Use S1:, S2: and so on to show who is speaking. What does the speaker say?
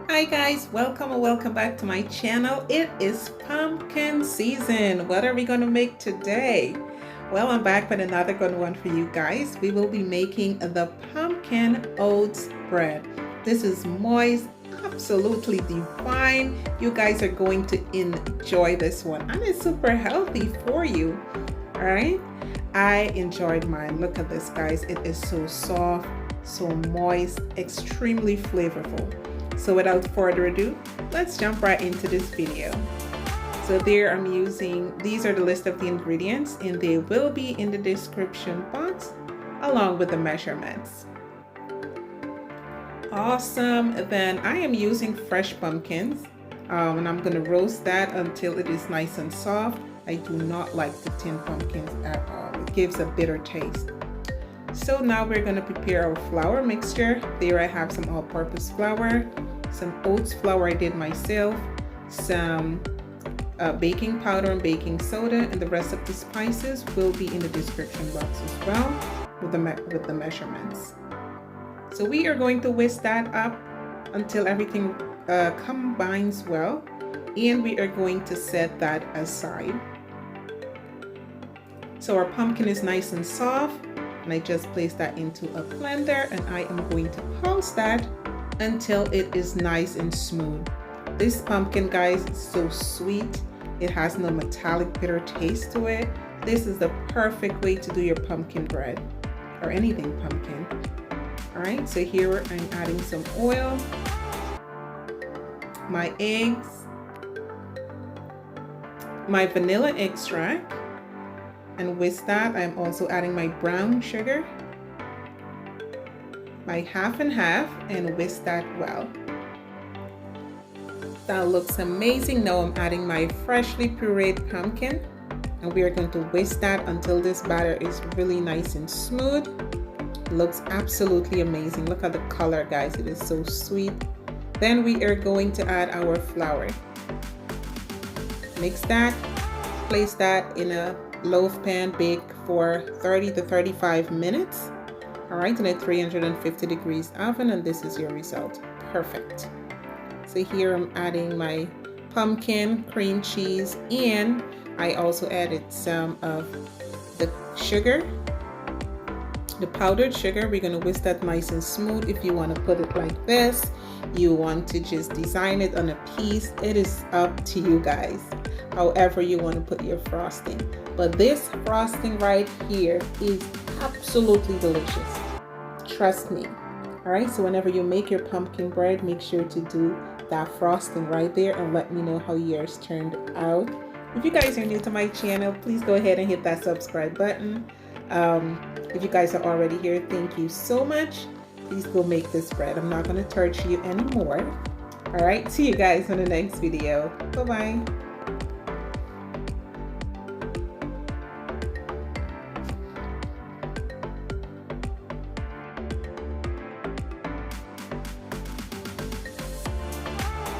S1: Hi guys, welcome or welcome back to my channel. It is pumpkin season. What are we going to make today? Well, I'm back with another good one for you guys. We will be making the pumpkin oats bread. This is moist, absolutely divine. You guys are going to enjoy this one, and it's super healthy for you. All right, I enjoyed mine. Look at this, guys. It is so soft, so moist, extremely flavorful. So without further ado, let's jump right into this video. So there I'm using, these are the list of the ingredients, and they will be in the description box along with the measurements. Awesome. Then I am using fresh pumpkins, and I'm going to roast that until it is nice and soft. I do not like the tinned pumpkins at all. It gives a bitter taste. So now we're going to prepare our flour mixture. There I have some all-purpose flour, some oats flour I did myself, some baking powder and baking soda, and the rest of the spices will be in the description box as well with the measurements. So we are going to whisk that up until everything combines well, and we are going to set that aside. So our pumpkin is nice and soft, and I just placed that into a blender, and I am going to pulse that until it is nice and smooth. This pumpkin, guys, is so sweet. It has no metallic bitter taste to it. This is the perfect way to do your pumpkin bread or anything pumpkin. All right, so here I'm adding some oil, my eggs, my vanilla extract, and with that I'm also adding my brown sugar, my half and half, and whisk that well. That looks amazing. Now I'm adding my freshly pureed pumpkin, and we are going to whisk that until this batter is really nice and smooth. It looks absolutely amazing. Look at the color, guys. It is so sweet. Then we are going to add our flour. Mix that, place that in a loaf pan, bake for 30 to 35 minutes. All right, in a 350 degrees oven, and this is your result. Perfect. So here I'm adding my pumpkin, cream cheese, and I also added some of the sugar, the powdered sugar. We're going to whisk that nice and smooth. If you want to put it like this, you want to just design it on a piece, it is up to you guys. However you want to put your frosting. But this frosting right here is absolutely delicious. Trust me. All right, so whenever you make your pumpkin bread, make sure to do that frosting right there and let me know how yours turned out. If you guys are new to my channel, please go ahead and hit that subscribe button. If you guys are already here, thank you so much. Please go make this bread. I'm not going to torture you anymore. All right, see you guys in the next video. Bye-bye.